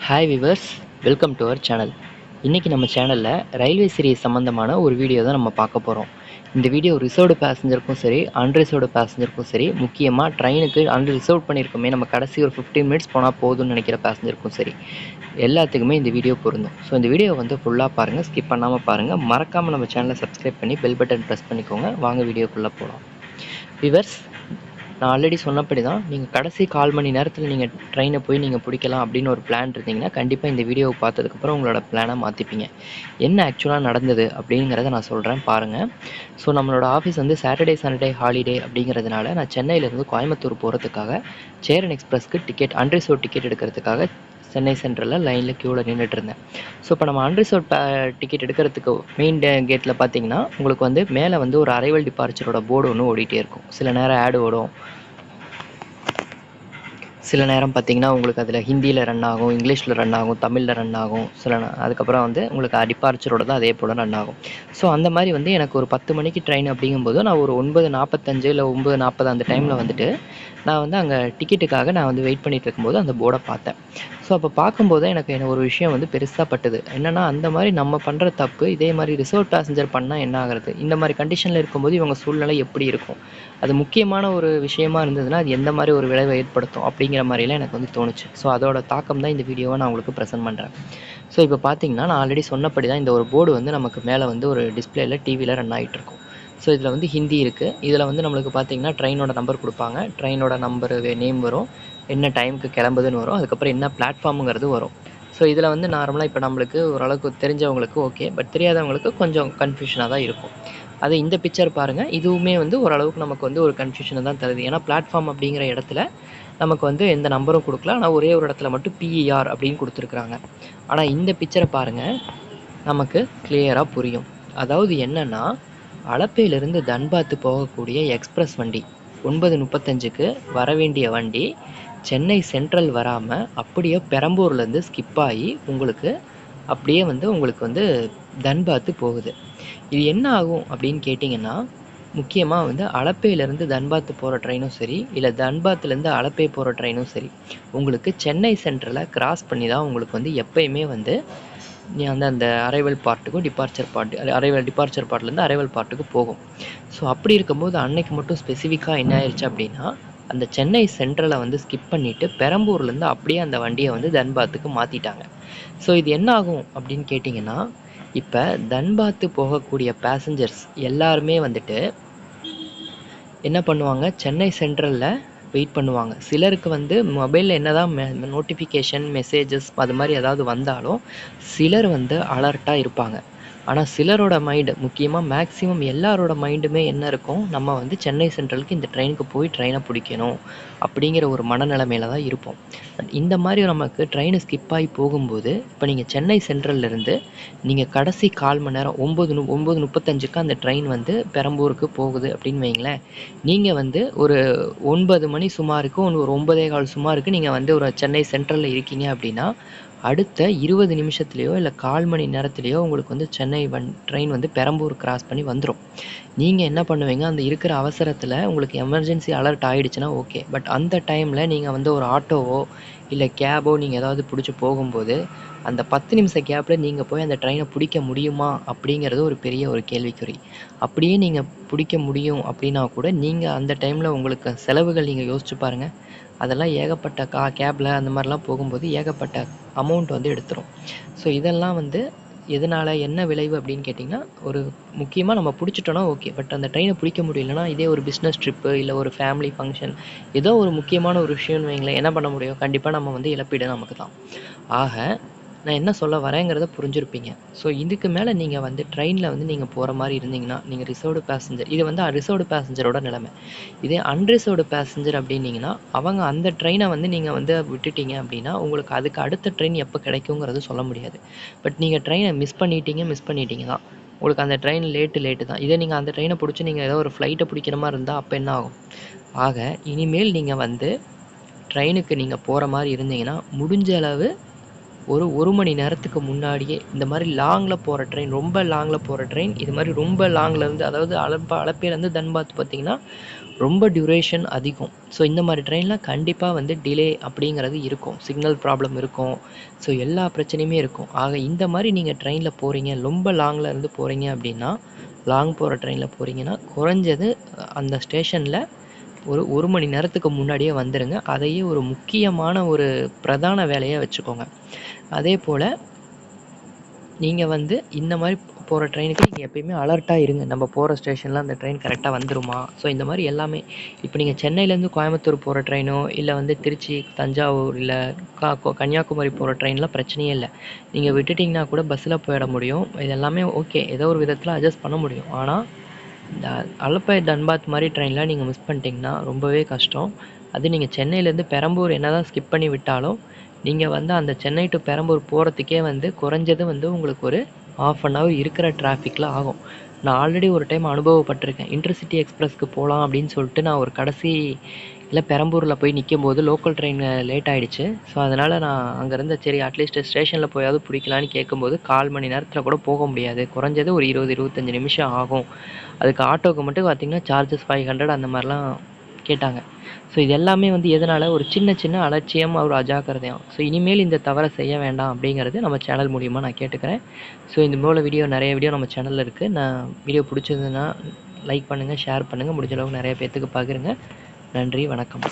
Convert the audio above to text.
Hi viewers, welcome to our channel. இன்றைக்கி நம்ம சேனலில் ரயில்வே சீரிஸ் சம்மந்தமான ஒரு வீடியோ தான் நம்ம பார்க்க போகிறோம். இந்த வீடியோ ரிசர்வ்டு பேசஞ்சருக்கும் சரி, அன்ரிசர்வ்டு பேசஞ்சருக்கும் சரி, முக்கியமாக ட்ரெயினுக்கு அன்ரிசர்வ் பண்ணியிருக்கோமே, நம்ம கடைசி ஒரு 15 மினிட்ஸ் போனால் போதும்னு நினைக்கிற பேசஞ்சருக்கும் சரி, எல்லாத்துக்குமே இந்த வீடியோ பொருந்தும். ஸோ இந்த வீடியோ வந்து ஃபுல்லாக பாருங்கள், ஸ்கிப் பண்ணாமல் பாருங்கள். மறக்காமல் நம்ம சேனலை சப்ஸ்கிரைப் பண்ணி பெல் பட்டன் ப்ரெஸ் பண்ணிக்கோங்க. வாங்க வீடியோக்குள்ளே போகலாம். விவர்ஸ், நான் ஆல்ரெடி சொன்னபடி தான், நீங்கள் கடைசி 1/4 மணி நேரத்தில் நீங்கள் ட்ரெயினை போய் நீங்கள் பிடிக்கலாம் அப்படின்னு ஒரு பிளான் இருந்தீங்கன்னா, கண்டிப்பாக இந்த வீடியோவை பார்த்ததுக்கப்புறம் உங்களோட பிளானை மாற்றிப்பீங்க. என்ன ஆக்சுவலாக நடந்தது அப்படிங்கிறத நான் சொல்கிறேன் பாருங்கள். ஸோ நம்மளோட ஆஃபீஸ் வந்து சாட்டர்டே சண்டே ஹாலிடே அப்படிங்கிறதுனால நான் சென்னையிலேருந்து கோயம்புத்தூர் போகிறதுக்காக சேரன் எக்ஸ்பிரஸ்க்கு அன்ரிசர்வ் டிக்கெட் எடுக்கிறதுக்காக சென்னை சென்ட்ரலில் லைனில் க்யூவில் நின்றுட்டு இருந்தேன். ஸோ இப்போ நம்ம அன்ரிசர்வ் டிக்கெட் எடுக்கிறதுக்கு மெயின் கேட்டில் பார்த்தீங்கன்னா, உங்களுக்கு வந்து மேலே வந்து ஒரு அரைவல் டிபார்ச்சரோட போர்டு ஒன்று ஓடிட்டே இருக்கும். சில நேரம் ஆடு ஓடும், சில நேரம் பார்த்தீங்கன்னா உங்களுக்கு அதில் ஹிந்தியில் ரன் ஆகும், இங்கிலீஷில் ரன் ஆகும், தமிழில் ரன் ஆகும். அதுக்கப்புறம் வந்து உங்களுக்கு டிபார்ச்சரோட தான் அதே போல் ரன் ஆகும். ஸோ அந்த மாதிரி வந்து எனக்கு ஒரு 10 மணிக்கு ட்ரெயின் அப்படிங்கும்போது நான் ஒரு 9:45 இல்லை 9:40 அந்த டைமில் வந்துட்டு நான் வந்து அங்கே டிக்கெட்டுக்காக நான் வந்து வெயிட் பண்ணிகிட்டு இருக்கும்போது அந்த போர்டை பார்த்தேன். ஸோ அப்போ பார்க்கும்போது எனக்கு ஒரு விஷயம் வந்து பெருசாக பட்டுது. என்னென்னா, அந்த மாதிரி நம்ம பண்ணுற தப்பு இதே மாதிரி ரிசர்வ் பேசஞ்சர் பண்ணால் என்ன ஆகிறது, இந்த மாதிரி கண்டிஷனில் இருக்கும்போது இவங்க சூழ்நிலை எப்படி இருக்கும், அது முக்கியமான ஒரு விஷயமா இருந்ததுன்னா அது எந்த மாதிரி ஒரு விளைவை ஏற்படுத்தும் அப்படிங்கிற மாதிரிலாம் எனக்கு வந்து தோணுச்சு. ஸோ அதோட தாக்கம் தான் இந்த வீடியோவை நான் உங்களுக்கு ப்ரெசென்ட் பண்ணுறேன். ஸோ இப்போ பார்த்தீங்கன்னா, நான் ஆல்ரெடி சொன்னபடி தான் இந்த ஒரு போர்டு வந்து நமக்கு மேலே வந்து ஒரு டிஸ்பிளேயில் டிவியில் ரன் ஆகிட்டு இருக்கும். ஸோ இதில் வந்து ஹிந்தி இருக்குது. இதில் வந்து நம்மளுக்கு பார்த்தீங்கன்னா ட்ரெயினோட நம்பர் கொடுப்பாங்க, ட்ரெயினோட நம்பரு நேம் வரும், என்ன டைமுக்கு கிளம்புதுன்னு வரும், அதுக்கப்புறம் என்ன பிளாட்ஃபார்முங்கிறது வரும். ஸோ இதில் வந்து நார்மலாக இப்போ நம்மளுக்கு ஓரளவுக்கு தெரிஞ்சவங்களுக்கு ஓகே, பட் தெரியாதவங்களுக்கு கொஞ்சம் கன்ஃபியூஷனாக தான் இருக்கும். அது இந்த பிக்சர் பாருங்கள், இதுவுமே வந்து ஓரளவுக்கு நமக்கு வந்து ஒரு கன்ஃபியூஷனை தான் தருது. ஏன்னா பிளாட்ஃபார்ம் அப்படிங்கிற இடத்துல நமக்கு வந்து எந்த நம்பரும் கொடுக்கல, ஆனால் ஒரே ஒரு இடத்துல மட்டும் பிஇஆர் அப்படின்னு கொடுத்துருக்குறாங்க. ஆனால் இந்த பிக்சரை பாருங்கள், நமக்கு கிளியராக புரியும். அதாவது என்னென்னா, அளப்பையிலிருந்து தன்பாத்து போகக்கூடிய எக்ஸ்பிரஸ் வண்டி 9:35க்கு வர வேண்டிய வண்டி சென்னை சென்ட்ரல் வராமல் அப்படியே பெரம்பூர்லேருந்து ஸ்கிப் ஆகி உங்களுக்கு வந்து தன்பாத்து போகுது. இது என்ன ஆகும் அப்படின்னு கேட்டிங்கன்னா, முக்கியமாக வந்து அளப்பையிலேருந்து தன்பாத் போகிற ட்ரெயினும் சரி, இல்லை தன்பாத்லேருந்து அளப்பை போகிற ட்ரெயினும் சரி, உங்களுக்கு சென்னை சென்ட்ரலை கிராஸ் பண்ணி தான் உங்களுக்கு வந்து எப்பயுமே வந்து நீ வந்து அந்த அரைவல் பார்ட்டுக்கும் டிபார்ச்சர் பார்ட்லேருந்து அரைவல் பார்ட்டுக்கு போகும். ஸோ அப்படி இருக்கும்போது அன்னைக்கு மட்டும் ஸ்பெசிஃபிக்காக என்ன ஆயிடுச்சு அப்படின்னா, அந்த சென்னை சென்ட்ரலை வந்து ஸ்கிப் பண்ணிவிட்டு பெரம்பூர்லேருந்து அப்படியே அந்த வண்டியை வந்து தன்பாத்துக்கு மாற்றிட்டாங்க. ஸோ இது என்ன ஆகும் அப்படின்னு கேட்டிங்கன்னா, இப்போ தன்பாத்து போகக்கூடிய பேசஞ்சர்ஸ் எல்லாருமே வந்துட்டு என்ன பண்ணுவாங்க, சென்னை சென்ட்ரலில் வெயிட் பண்ணுவாங்க. சிலருக்கு வந்து மொபைலில் என்ன தான் நோட்டிஃபிகேஷன் மெசேஜஸ் அது மாதிரி ஏதாவது வந்தாலும் சிலர் வந்து அலர்ட்டாக இருப்பாங்க. ஆனால் சிலரோட மைண்டு, முக்கியமாக மேக்ஸிமம் எல்லாரோட மைண்டுமே என்ன இருக்கும், நம்ம வந்து சென்னை சென்ட்ரலுக்கு இந்த ட்ரெயினுக்கு போய் ட்ரெயினை பிடிக்கணும் அப்படிங்கிற ஒரு மனநிலைமையில தான் இருப்போம். பட் இந்த மாதிரி நமக்கு ட்ரெயினை ஸ்கிப் ஆகி போகும்போது, இப்போ நீங்கள் சென்னை சென்ட்ரல்லேருந்து நீங்கள் கடைசி 1/4 மணி நேரம் 9:35க்கு அந்த ட்ரெயின் வந்து பெரம்பூருக்கு போகுது அப்படின்னு வைங்களேன். நீங்கள் வந்து ஒரு 9 மணி சுமாருக்கு ஒரு 9:15 சுமாருக்கு நீங்கள் வந்து ஒரு சென்னை சென்ட்ரலில் இருக்கீங்க அப்படின்னா, அடுத்த 20 நிமிஷத்துலேயோ இல்லை 1/4 மணி நேரத்துலேயோ உங்களுக்கு வந்து சென்னை ட்ரெயின் வந்து பெரம்பூர் கிராஸ் பண்ணி வந்துடும். நீங்கள் என்ன பண்ணுவீங்க, அந்த இருக்கிற அவசரத்தில் உங்களுக்கு எமர்ஜென்சி அலர்ட் ஆகிடுச்சுன்னா ஓகே, பட் அந்த டைமில் நீங்கள் வந்து ஒரு ஆட்டோவோ இல்லை கேபோ நீங்கள் ஏதாவது பிடிச்சி போகும்போது அந்த 10 நிமிஷ கேப்பில் நீங்கள் போய் அந்த ட்ரெயினை பிடிக்க முடியுமா அப்படிங்கிறது ஒரு பெரிய ஒரு கேள்விக்குறி. அப்படியே நீங்கள் பிடிக்க முடியும் அப்படின்னா கூட நீங்கள் அந்த டைமில் உங்களுக்கு செலவுகள் நீங்கள் யோசிச்சு பாருங்கள். அதெல்லாம் ஏகப்பட்ட கேபில் அந்த மாதிரிலாம் போகும்போது ஏகப்பட்ட அமௌண்ட் வந்து எடுத்துரும். ஸோ இதெல்லாம் வந்து எதனால் என்ன விளைவு அப்படின்னு கேட்டிங்கன்னா, ஒரு முக்கியமாக நம்ம பிடிச்சிட்டோன்னா ஓகே, பட் அந்த ட்ரெயினை பிடிக்க முடியலன்னா, இதே ஒரு பிஸ்னஸ் ட்ரிப்பு இல்லை ஒரு ஃபேமிலி ஃபங்க்ஷன் ஏதோ ஒரு முக்கியமான ஒரு விஷயம்னு வைங்களேன், என்ன பண்ண முடியும், கண்டிப்பாக நம்ம வந்து இழப்பீடு நமக்கு தான். ஆக நான் என்ன சொல்ல வரேங்கிறத புரிஞ்சிருப்பீங்க. ஸோ இதுக்கு மேலே நீங்கள் வந்து ட்ரெயினில் வந்து நீங்கள் போகிற மாதிரி இருந்தீங்கன்னா, நீங்கள் ரிசர்வ்டு பேசஞ்சர், இது வந்து ரிசர்வ்டு பேசஞ்சரோட நிலைமை. இதே அன்ரிசர்வ்டு பேசஞ்சர் அப்படின்னீங்கன்னா, அவங்க அந்த ட்ரெயினை வந்து நீங்கள் வந்து விட்டுட்டீங்க அப்படின்னா, உங்களுக்கு அதுக்கு அடுத்த ட்ரெயின் எப்போ கிடைக்குங்கிறது சொல்ல முடியாது. பட் நீங்கள் ட்ரெயினை மிஸ் பண்ணிட்டீங்க தான். உங்களுக்கு அந்த ட்ரெயின் லேட்டு தான். இதே நீங்கள் அந்த ட்ரெயினை பிடிச்சி நீங்கள் ஏதோ ஒரு ஃப்ளைட்டை பிடிக்கிற மாதிரி இருந்தால் அப்போ என்ன ஆகும்? ஆக இனிமேல் நீங்கள் வந்து ட்ரெயினுக்கு நீங்கள் போகிற மாதிரி இருந்தீங்கன்னா, முடிஞ்ச அளவு ஒரு 1 மணி நேரத்துக்கு முன்னாடியே இந்த மாதிரி லாங்கில் போகிற ட்ரெயின், ரொம்ப லாங்கில் போகிற ட்ரெயின், இது மாதிரி ரொம்ப லாங்லேருந்து, அதாவது அளப்பேலேருந்து தன்பாத் பார்த்தீங்கன்னா ரொம்ப டியூரேஷன் அதிகம். ஸோ இந்த மாதிரி ட்ரெயின்லாம் கண்டிப்பாக வந்து டிலே அப்படிங்கிறது இருக்கும். சிக்னல் ப்ராப்ளம் இருக்கும். ஸோ எல்லா பிரச்சனையுமே இருக்கும். ஆக இந்த மாதிரி நீங்கள் ட்ரெயினில் போகிறீங்க, ரொம்ப லாங்கில் இருந்து போகிறீங்க அப்படின்னா, லாங் போகிற ட்ரெயினில் போகிறீங்கன்னா குறைஞ்சது அந்த ஸ்டேஷனில் ஒரு மணி நேரத்துக்கு முன்னாடியே வந்துடுங்க. அதையே ஒரு முக்கியமான ஒரு பிரதான வேலையாக வச்சுக்கோங்க. அதே போல் நீங்கள் வந்து இந்த மாதிரி போகிற ட்ரெயினுக்கு நீங்கள் எப்பயுமே அலர்ட்டாக இருங்க. நம்ம போகிற ஸ்டேஷனில் அந்த ட்ரெயின் கரெக்டாக வந்துருமா? ஸோ இந்த மாதிரி எல்லாமே இப்போ நீங்கள் சென்னையிலேருந்து கோயம்புத்தூர் போகிற ட்ரெயினோ, இல்லை வந்து திருச்சி, தஞ்சாவூர், இல்லை கன்னியாகுமரி போகிற ட்ரெயின்லாம் பிரச்சனையே இல்லை. நீங்கள் விட்டுட்டிங்கன்னா கூட பஸ்ஸில் போயிட முடியும். இது எல்லாமே ஓகே, ஏதோ ஒரு விதத்தில் அட்ஜஸ்ட் பண்ண முடியும். ஆனால் இந்த அலப்பை தன்பாத் மாதிரி ட்ரெயின்லாம் நீங்கள் மிஸ் பண்ணிட்டீங்கன்னா ரொம்பவே கஷ்டம். அது நீங்கள் சென்னையிலேருந்து பெரம்பூர் என்ன தான் ஸ்கிப் பண்ணி விட்டாலும், நீங்கள் வந்து அந்த சென்னை டு பெரம்பூர் போகிறதுக்கே வந்து குறைஞ்சது வந்து உங்களுக்கு ஒரு 1/2 அன் ஹவர் இருக்கிற டிராஃபிக்கில் ஆகும். நான் ஆல்ரெடி ஒரு டைம் அனுபவப்பட்டிருக்கேன். இன்டர்சிட்டி எக்ஸ்பிரஸ்க்கு போகலாம் அப்படின்னு சொல்லிட்டு நான் ஒரு கடைசி பெரம்பூரில் போய் நிற்கும்போது லோக்கல் ட்ரெயின் லேட் ஆகிடுச்சு. ஸோ அதனால் நான் அங்கேருந்து சரி அட்லீஸ்ட் ஸ்டேஷனில் போயாவது பிடிக்கலான்னு கேட்கும்போது 1/4 மணி நேரத்தில் கூட போக முடியாது. குறைஞ்சது ஒரு 20-25 நிமிஷம் ஆகும். அதுக்கு ஆட்டோவுக்கு மட்டும் பார்த்திங்கன்னா சார்ஜஸ் 500 அந்த மாதிரிலாம் கேட்டாங்க. ஸோ இது எல்லாமே வந்து எதனால் ஒரு சின்ன சின்ன அலட்சியம், ஒரு அஜாக்கிரதையும். ஸோ இனிமேல் இந்த தவறை செய்ய வேண்டாம் அப்படிங்கிறது நம்ம சேனல் மூலிமா நான் கேட்டுக்கிறேன். ஸோ இந்த போல் நிறைய வீடியோ நம்ம சேனலில் இருக்குது. நான் வீடியோ பிடிச்சதுன்னா லைக் பண்ணுங்கள், ஷேர் பண்ணுங்கள், முடிஞ்ச அளவுக்கு நிறைய பேர்த்துக்கு பகிருங்க. நன்றி, வணக்கம்.